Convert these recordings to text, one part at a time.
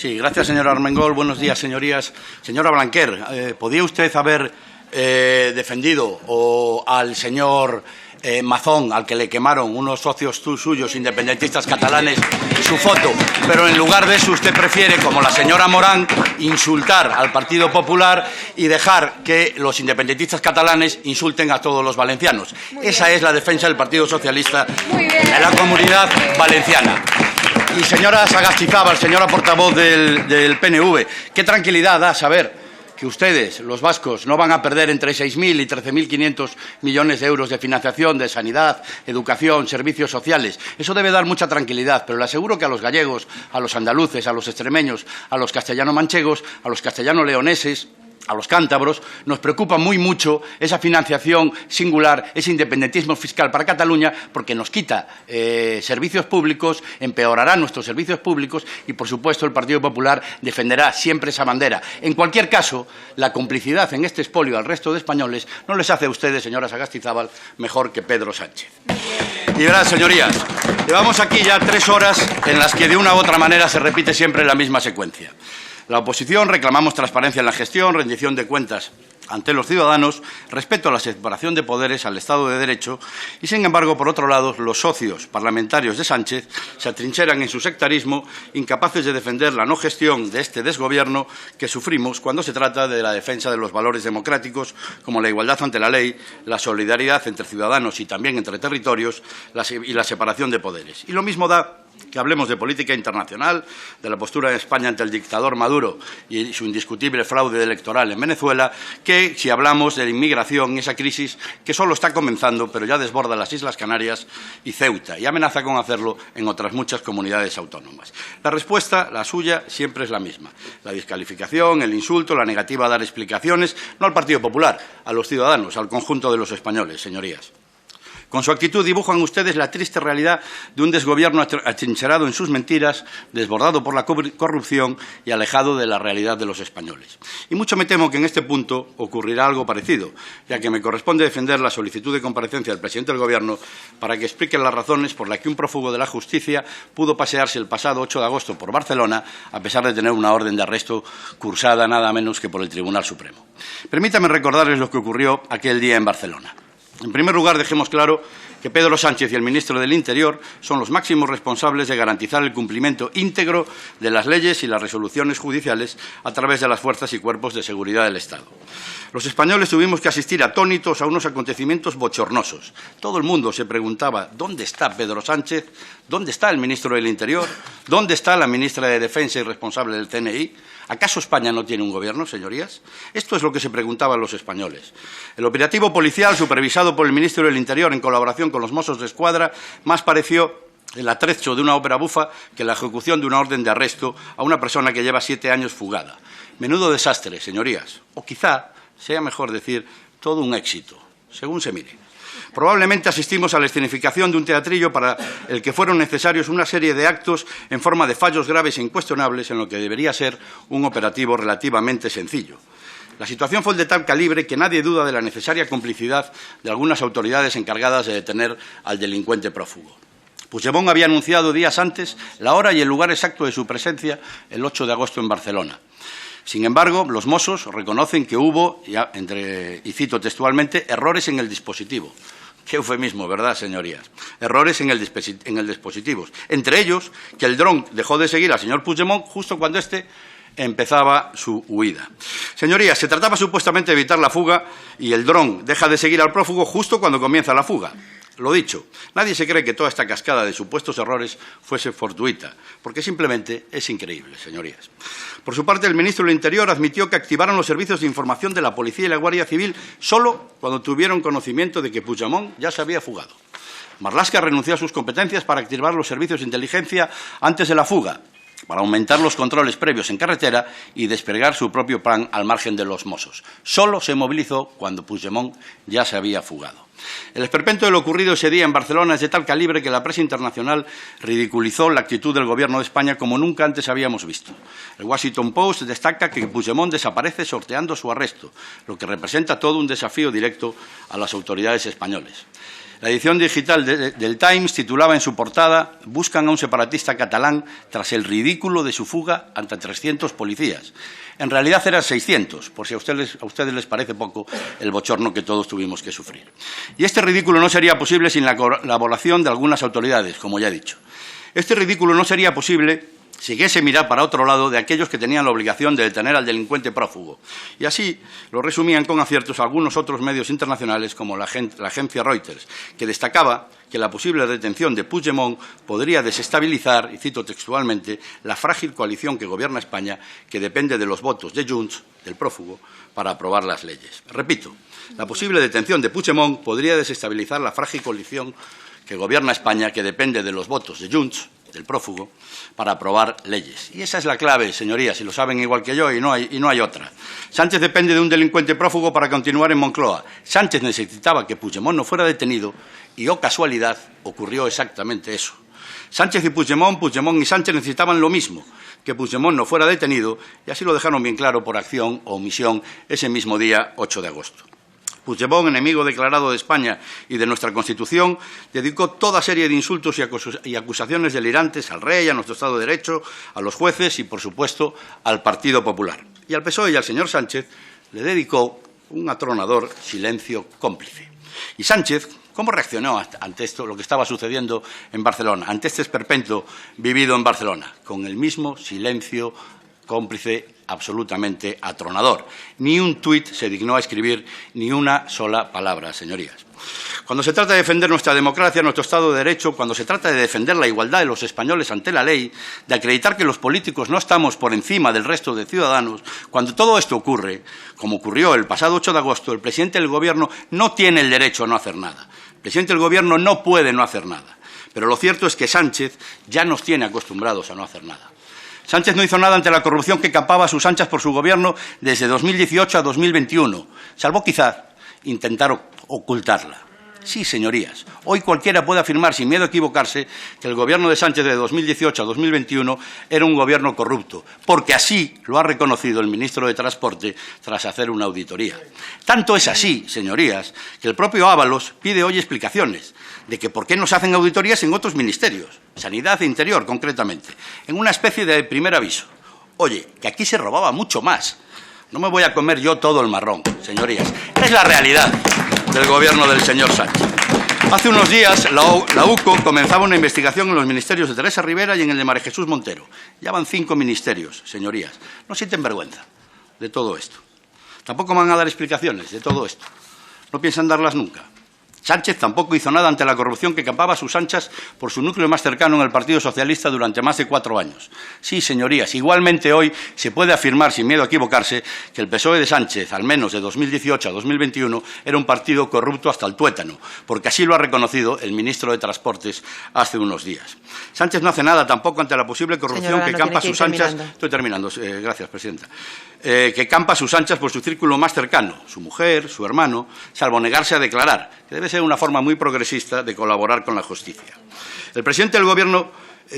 Sí, gracias, señor Armengol. Buenos días, señorías. Señora Blanquer, ¿podría usted haber defendido al señor Mazón, al que le quemaron unos socios suyos independentistas catalanes, su foto? Pero en lugar de eso usted prefiere, como la señora Morán, insultar al Partido Popular y dejar que los independentistas catalanes insulten a todos los valencianos. Esa es la defensa del Partido Socialista de la Comunidad Valenciana. Y señora Sagastizábal, señora portavoz del PNV, qué tranquilidad da saber que ustedes, los vascos, no van a perder entre 6.000 y 13.500 millones de euros de financiación de sanidad, educación, servicios sociales. Eso debe dar mucha tranquilidad, pero le aseguro que a los gallegos, a los andaluces, a los extremeños, a los castellano-manchegos, a los castellano-leoneses, a los cántabros, nos preocupa muy mucho esa financiación singular, ese independentismo fiscal para Cataluña, porque nos quita servicios públicos, empeorará nuestros servicios públicos y, por supuesto, el Partido Popular defenderá siempre esa bandera. En cualquier caso, la complicidad en este expolio al resto de españoles no les hace a ustedes, señora Sagastizábal, mejor que Pedro Sánchez. Y verán, señorías, llevamos aquí ya 3 horas en las que de una u otra manera se repite siempre la misma secuencia. La oposición reclamamos transparencia en la gestión, rendición de cuentas ante los ciudadanos, respeto a la separación de poderes, al Estado de Derecho y, sin embargo, por otro lado, los socios parlamentarios de Sánchez se atrincheran en su sectarismo, incapaces de defender la no gestión de este desgobierno que sufrimos cuando se trata de la defensa de los valores democráticos como la igualdad ante la ley, la solidaridad entre ciudadanos y también entre territorios y la separación de poderes. Y lo mismo da que hablemos de política internacional, de la postura de España ante el dictador Maduro y su indiscutible fraude electoral en Venezuela, que si hablamos de la inmigración, esa crisis que solo está comenzando, pero ya desborda las Islas Canarias y Ceuta, y amenaza con hacerlo en otras muchas comunidades autónomas. La respuesta, la suya, siempre es la misma. La descalificación, el insulto, la negativa a dar explicaciones, no al Partido Popular, a los ciudadanos, al conjunto de los españoles, señorías. Con su actitud dibujan ustedes la triste realidad de un desgobierno atrincherado en sus mentiras, desbordado por la corrupción y alejado de la realidad de los españoles. Y mucho me temo que en este punto ocurrirá algo parecido, ya que me corresponde defender la solicitud de comparecencia del presidente del Gobierno para que explique las razones por las que un prófugo de la justicia pudo pasearse el pasado 8 de agosto por Barcelona, a pesar de tener una orden de arresto cursada nada menos que por el Tribunal Supremo. Permítame recordarles lo que ocurrió aquel día en Barcelona. En primer lugar, dejemos claro que Pedro Sánchez y el ministro del Interior son los máximos responsables de garantizar el cumplimiento íntegro de las leyes y las resoluciones judiciales a través de las fuerzas y cuerpos de seguridad del Estado. Los españoles tuvimos que asistir atónitos a unos acontecimientos bochornosos. Todo el mundo se preguntaba ¿dónde está Pedro Sánchez? ¿Dónde está el ministro del Interior? ¿Dónde está la ministra de Defensa y responsable del CNI? ¿Acaso España no tiene un gobierno, señorías? Esto es lo que se preguntaban los españoles. El operativo policial, supervisado por el ministro del Interior en colaboración con los Mossos de Escuadra, más pareció el atrecho de una ópera bufa que la ejecución de una orden de arresto a una persona que lleva 7 años fugada. Menudo desastre, señorías. O quizá sea mejor decir todo un éxito, según se mire. Probablemente asistimos a la escenificación de un teatrillo para el que fueron necesarios una serie de actos en forma de fallos graves e incuestionables en lo que debería ser un operativo relativamente sencillo. La situación fue de tal calibre que nadie duda de la necesaria complicidad de algunas autoridades encargadas de detener al delincuente prófugo. Puigdemont había anunciado días antes la hora y el lugar exacto de su presencia el 8 de agosto en Barcelona. Sin embargo, los Mossos reconocen que hubo, y cito textualmente, errores en el dispositivo. Qué eufemismo, ¿verdad, señorías? Errores en el dispositivo. Entre ellos, que el dron dejó de seguir al señor Puigdemont justo cuando éste empezaba su huida. Señorías, se trataba supuestamente de evitar la fuga y el dron deja de seguir al prófugo justo cuando comienza la fuga. Lo dicho, nadie se cree que toda esta cascada de supuestos errores fuese fortuita, porque simplemente es increíble, señorías. Por su parte, el ministro del Interior admitió que activaron los servicios de información de la Policía y la Guardia Civil solo cuando tuvieron conocimiento de que Puigdemont ya se había fugado. Marlaska renunció a sus competencias para activar los servicios de inteligencia antes de la fuga, para aumentar los controles previos en carretera y desplegar su propio plan al margen de los Mossos. Solo se movilizó cuando Puigdemont ya se había fugado. El esperpento de lo ocurrido ese día en Barcelona es de tal calibre que la prensa internacional ridiculizó la actitud del Gobierno de España como nunca antes habíamos visto. El Washington Post destaca que Puigdemont desaparece sorteando su arresto, lo que representa todo un desafío directo a las autoridades españoles. La edición digital del Times titulaba en su portada «Buscan a un separatista catalán tras el ridículo de su fuga ante 300 policías». En realidad eran 600, por si a ustedes les parece poco el bochorno que todos tuvimos que sufrir. Y este ridículo no sería posible sin la colaboración de algunas autoridades, como ya he dicho. Este ridículo no sería posible si quise mirar para otro lado de aquellos que tenían la obligación de detener al delincuente prófugo. Y así lo resumían con aciertos algunos otros medios internacionales, como la agencia Reuters, que destacaba que la posible detención de Puigdemont podría desestabilizar, y cito textualmente, la frágil coalición que gobierna España, que depende de los votos de Junts, del prófugo, para aprobar las leyes. Repito, la posible detención de Puigdemont podría desestabilizar la frágil coalición que gobierna España, que depende de los votos de Junts, del prófugo, para aprobar leyes. Y esa es la clave, señorías, y lo saben igual que yo, y no hay otra. Sánchez depende de un delincuente prófugo para continuar en Moncloa. Sánchez necesitaba que Puigdemont no fuera detenido y, oh casualidad, ocurrió exactamente eso. Sánchez y Puigdemont y Sánchez necesitaban lo mismo, que Puigdemont no fuera detenido, y así lo dejaron bien claro por acción o omisión ese mismo día 8 de agosto. Puigdemont, enemigo declarado de España y de nuestra Constitución, dedicó toda serie de insultos y acusaciones delirantes al rey, a nuestro Estado de Derecho, a los jueces y, por supuesto, al Partido Popular. Y al PSOE y al señor Sánchez le dedicó un atronador silencio cómplice. Y Sánchez, ¿cómo reaccionó ante esto, lo que estaba sucediendo en Barcelona, ante este esperpento vivido en Barcelona? Con el mismo silencio cómplice absolutamente atronador. Ni un tuit se dignó a escribir ni una sola palabra, señorías. Cuando se trata de defender nuestra democracia, nuestro Estado de Derecho, cuando se trata de defender la igualdad de los españoles ante la ley, de acreditar que los políticos no estamos por encima del resto de ciudadanos, cuando todo esto ocurre, como ocurrió el pasado 8 de agosto, el presidente del Gobierno no tiene el derecho a no hacer nada. El presidente del Gobierno no puede no hacer nada. Pero lo cierto es que Sánchez ya nos tiene acostumbrados a no hacer nada. Sánchez no hizo nada ante la corrupción que campaba a sus anchas por su gobierno desde 2018 a 2021, salvo quizás intentar ocultarla. Sí, señorías, hoy cualquiera puede afirmar sin miedo a equivocarse que el gobierno de Sánchez de 2018 a 2021 era un gobierno corrupto, porque así lo ha reconocido el ministro de Transporte tras hacer una auditoría. Tanto es así, señorías, que el propio Ábalos pide hoy explicaciones de que por qué no se hacen auditorías en otros ministerios, Sanidad e Interior concretamente, en una especie de primer aviso. Oye, que aquí se robaba mucho más. No me voy a comer yo todo el marrón, señorías. Es la realidad del gobierno del señor Sánchez. Hace unos días la UCO comenzaba una investigación en los ministerios de Teresa Rivera y en el de María Jesús Montero. Ya van 5 ministerios, señorías. No sienten vergüenza de todo esto. Tampoco van a dar explicaciones de todo esto. No piensan darlas nunca. Sánchez tampoco hizo nada ante la corrupción que campaba a sus anchas por su núcleo más cercano en el Partido Socialista durante más de 4 años. Sí, señorías, igualmente hoy se puede afirmar, sin miedo a equivocarse, que el PSOE de Sánchez, al menos de 2018 a 2021, era un partido corrupto hasta el tuétano, porque así lo ha reconocido el ministro de Transportes hace unos días. Sánchez no hace nada tampoco ante la posible corrupción que campa a sus anchas. Estoy terminando, gracias, presidenta. Que campa a sus anchas por su círculo más cercano, su mujer, su hermano, salvo negarse a declarar, que debe ser una forma muy progresista de colaborar con la justicia. El presidente de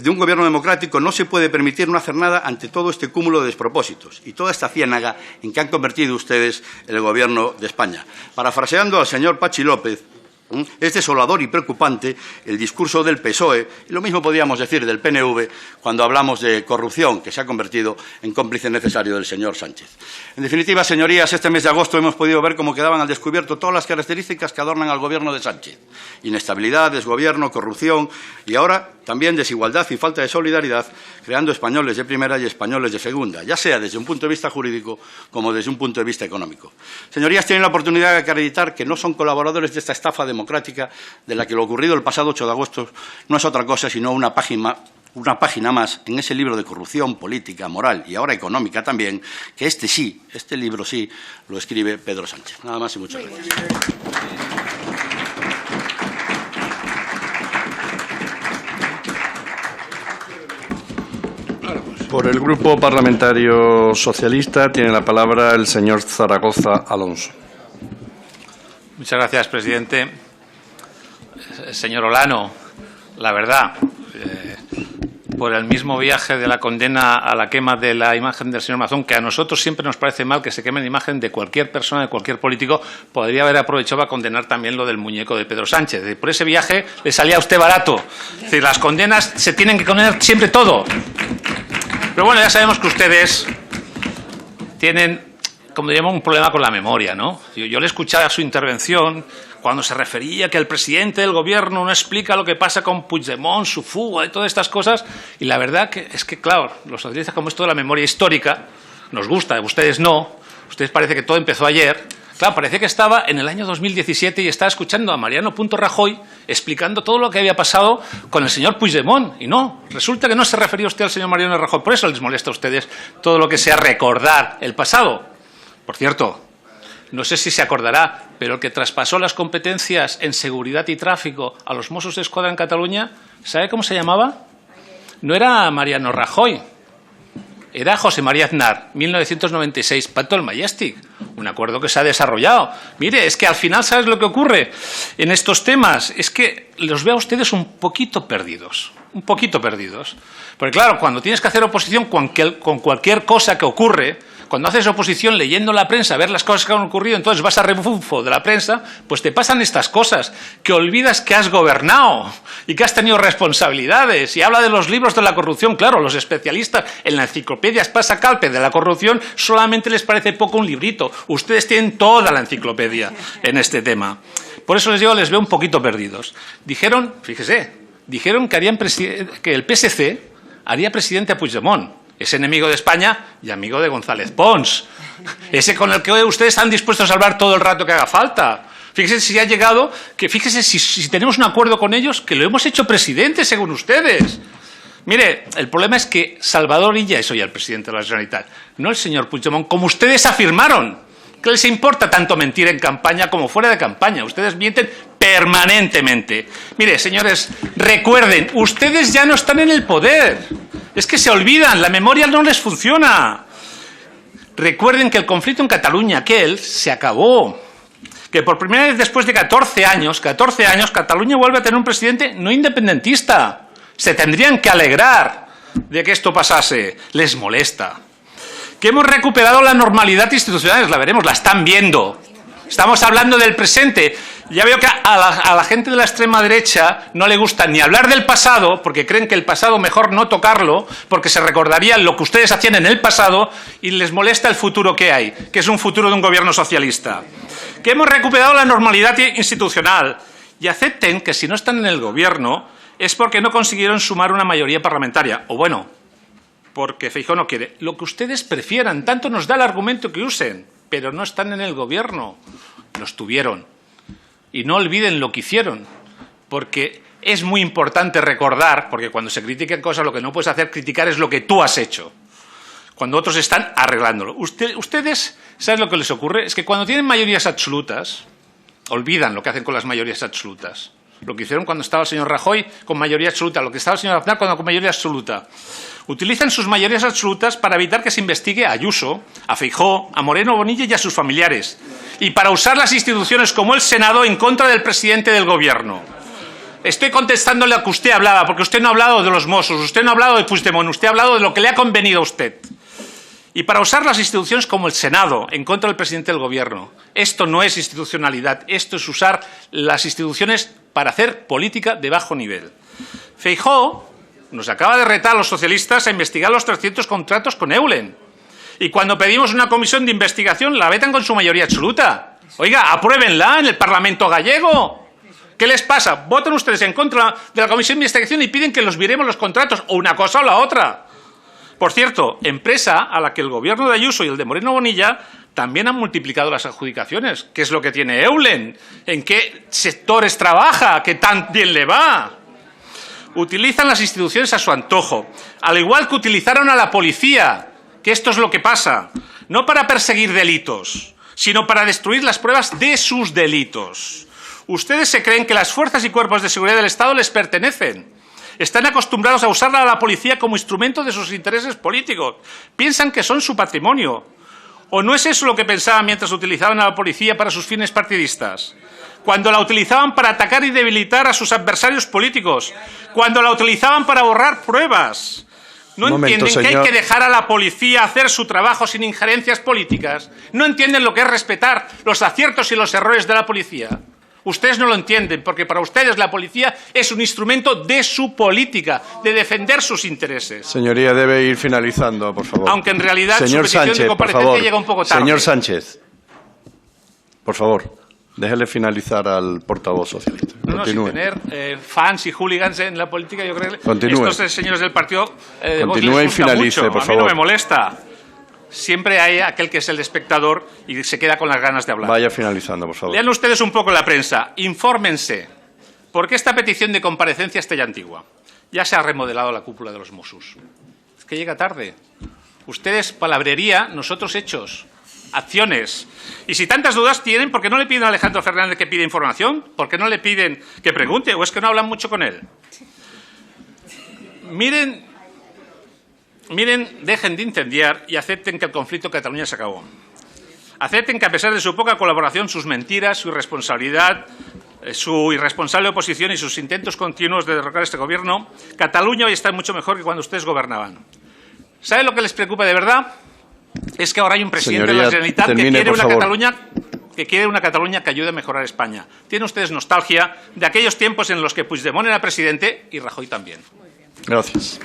un gobierno democrático no se puede permitir no hacer nada ante todo este cúmulo de despropósitos y toda esta ciénaga en que han convertido ustedes el gobierno de España. Parafraseando al señor Pachi López, es desolador y preocupante el discurso del PSOE, y lo mismo podríamos decir del PNV cuando hablamos de corrupción, que se ha convertido en cómplice necesario del señor Sánchez. En definitiva, señorías, este mes de agosto hemos podido ver cómo quedaban al descubierto todas las características que adornan al gobierno de Sánchez. Inestabilidad, desgobierno, corrupción y ahora también desigualdad y falta de solidaridad, creando españoles de primera y españoles de segunda, ya sea desde un punto de vista jurídico como desde un punto de vista económico. Señorías, tienen la oportunidad de acreditar que no son colaboradores de esta estafa democrática de la que lo ocurrido el pasado 8 de agosto no es otra cosa sino una página más en ese libro de corrupción política, moral y ahora económica también, que este libro sí, lo escribe Pedro Sánchez. Nada más y muchas gracias. Por el Grupo Parlamentario Socialista tiene la palabra el señor Zaragoza Alonso. Muchas gracias, presidente. Señor Olano, la verdad, por el mismo viaje de la condena a la quema de la imagen del señor Mazón, que a nosotros siempre nos parece mal que se queme la imagen de cualquier persona, de cualquier político, podría haber aprovechado para condenar también lo del muñeco de Pedro Sánchez. Por ese viaje le salía a usted barato. Es decir, las condenas se tienen que condenar siempre todo. Pero bueno, ya sabemos que ustedes tienen, como diríamos, un problema con la memoria, ¿no? Yo le escuchaba su intervención cuando se refería que el presidente del gobierno no explica lo que pasa con Puigdemont, su fuga y todas estas cosas, y la verdad es que, claro, los socialistas, como esto de la memoria histórica, nos gusta, ustedes no, ustedes parece que todo empezó ayer. Claro, parecía que estaba en el año 2017 y estaba escuchando a Mariano Rajoy explicando todo lo que había pasado con el señor Puigdemont. Y no, resulta que no se refería usted al señor Mariano Rajoy. Por eso les molesta a ustedes todo lo que sea recordar el pasado. Por cierto, no sé si se acordará, pero el que traspasó las competencias en seguridad y tráfico a los Mossos d'Esquadra en Cataluña, ¿sabe cómo se llamaba? No era Mariano Rajoy, era José María Aznar, 1996, Pacto del Majestic, un acuerdo que se ha desarrollado. Mire, es que al final, ¿sabes lo que ocurre en estos temas? Es que los veo a ustedes un poquito perdidos. Porque claro, cuando tienes que hacer oposición con cualquier cosa que ocurre, cuando haces oposición leyendo la prensa, ver las cosas que han ocurrido, entonces vas a rebufo de la prensa, pues te pasan estas cosas, que olvidas que has gobernado y que has tenido responsabilidades. Y habla de los libros de la corrupción. Claro, los especialistas en la enciclopedia Espasa Calpe de la corrupción solamente les parece poco un librito. Ustedes tienen toda la enciclopedia en este tema. Por eso les digo, les veo un poquito perdidos. Dijeron, fíjese, que el PSC haría presidente a Puigdemont. Es enemigo de España y amigo de González Pons. Ese con el que hoy ustedes están dispuestos a hablar todo el rato que haga falta. Fíjese si ha llegado, que fíjese si tenemos un acuerdo con ellos, que lo hemos hecho presidente según ustedes. Mire, el problema es que Salvador Illa es hoy el presidente de la Generalitat, no el señor Puigdemont, como ustedes afirmaron. ¿Qué les importa tanto mentir en campaña como fuera de campaña? Ustedes mienten permanentemente. Mire, señores, recuerden, ustedes ya no están en el poder. Es que se olvidan, la memoria no les funciona. Recuerden que el conflicto en Cataluña, aquel, se acabó. Que por primera vez después de 14 años, Cataluña vuelve a tener un presidente no independentista. Se tendrían que alegrar de que esto pasase. Les molesta. Que hemos recuperado la normalidad institucional, la veremos, la están viendo. Estamos hablando del presente. Ya veo que a la gente de la extrema derecha no le gusta ni hablar del pasado, porque creen que el pasado mejor no tocarlo, porque se recordarían lo que ustedes hacían en el pasado, y les molesta el futuro que hay, que es un futuro de un gobierno socialista. Que hemos recuperado la normalidad institucional. Y acepten que si no están en el gobierno es porque no consiguieron sumar una mayoría parlamentaria. O bueno, porque Feijóo no quiere. Lo que ustedes prefieran, tanto nos da el argumento que usen, pero no están en el gobierno. Los tuvieron. Y no olviden lo que hicieron, porque es muy importante recordar, porque cuando se critiquen cosas lo que no puedes hacer criticar es lo que tú has hecho, cuando otros están arreglándolo. Ustedes, ¿saben lo que les ocurre? Es que cuando tienen mayorías absolutas, olvidan lo que hacen con las mayorías absolutas. Lo que hicieron cuando estaba el señor Rajoy con mayoría absoluta, lo que estaba el señor Aznar con mayoría absoluta. Utilizan sus mayorías absolutas para evitar que se investigue a Ayuso, a Feijóo, a Moreno Bonilla y a sus familiares, y para usar las instituciones como el Senado en contra del presidente del gobierno. Estoy contestándole a lo que usted hablaba, porque usted no ha hablado de los Mossos, usted no ha hablado de Puigdemont, usted ha hablado de lo que le ha convenido a usted. Y para usar las instituciones como el Senado en contra del presidente del gobierno. Esto no es institucionalidad, esto es usar las instituciones para hacer política de bajo nivel. Feijóo nos acaba de retar a los socialistas a investigar los 300 contratos con Eulen. Y cuando pedimos una comisión de investigación, la vetan con su mayoría absoluta. Oiga, apruébenla en el Parlamento gallego. ¿Qué les pasa? Votan ustedes en contra de la comisión de investigación y piden que los miremos los contratos, o una cosa o la otra. Por cierto, empresa a la que el gobierno de Ayuso y el de Moreno Bonilla también han multiplicado las adjudicaciones. ¿Qué es lo que tiene Eulen? ¿En qué sectores trabaja? ¿Qué tan bien le va? Utilizan las instituciones a su antojo, al igual que utilizaron a la policía, que esto es lo que pasa, no para perseguir delitos, sino para destruir las pruebas de sus delitos. Ustedes se creen que las fuerzas y cuerpos de seguridad del Estado les pertenecen. Están acostumbrados a usar a la policía como instrumento de sus intereses políticos. Piensan que son su patrimonio. ¿O no es eso lo que pensaban mientras utilizaban a la policía para sus fines partidistas? cuando la utilizaban para atacar y debilitar a sus adversarios políticos, cuando la utilizaban para borrar pruebas. ¿No entienden que hay que dejar a la policía hacer su trabajo sin injerencias políticas? ¿No entienden lo que es respetar los aciertos y los errores de la policía? Ustedes no lo entienden, porque para ustedes la policía es un instrumento de su política, de defender sus intereses. Señoría, debe ir finalizando, por favor. Aunque en realidad Señor su petición Sánchez, de comparecencia llega un poco tarde. Señor Sánchez, por favor, déjele finalizar al portavoz socialista. No, sin tener fans y hooligans en la política, yo creo que Continúe. estos señores del partido de Vox Continúe les y gusta finalice, mucho. por A mí no favor. me molesta. Siempre hay aquel que es el espectador y se queda con las ganas de hablar. Vaya finalizando, por favor. Lean ustedes un poco la prensa, infórmense, porque esta petición de comparecencia está ya antigua. Ya se ha remodelado la cúpula de los Mossos. Es que llega tarde. Ustedes palabrería, nosotros hechos, acciones. Y si tantas dudas tienen, ¿por qué no le piden a Alejandro Fernández que pida información? ¿Por qué no le piden que pregunte? ¿O es que no hablan mucho con él? Miren, dejen de incendiar y acepten que el conflicto en Cataluña se acabó. Acepten que a pesar de su poca colaboración, sus mentiras, su irresponsabilidad, su irresponsable oposición y sus intentos continuos de derrocar este gobierno, Cataluña hoy está mucho mejor que cuando ustedes gobernaban. ¿Saben lo que les preocupa de verdad? Es que ahora hay un presidente de la Generalitat que quiere una Cataluña que ayude a mejorar España. Tienen ustedes nostalgia de aquellos tiempos en los que Puigdemont era presidente y Rajoy también. Gracias.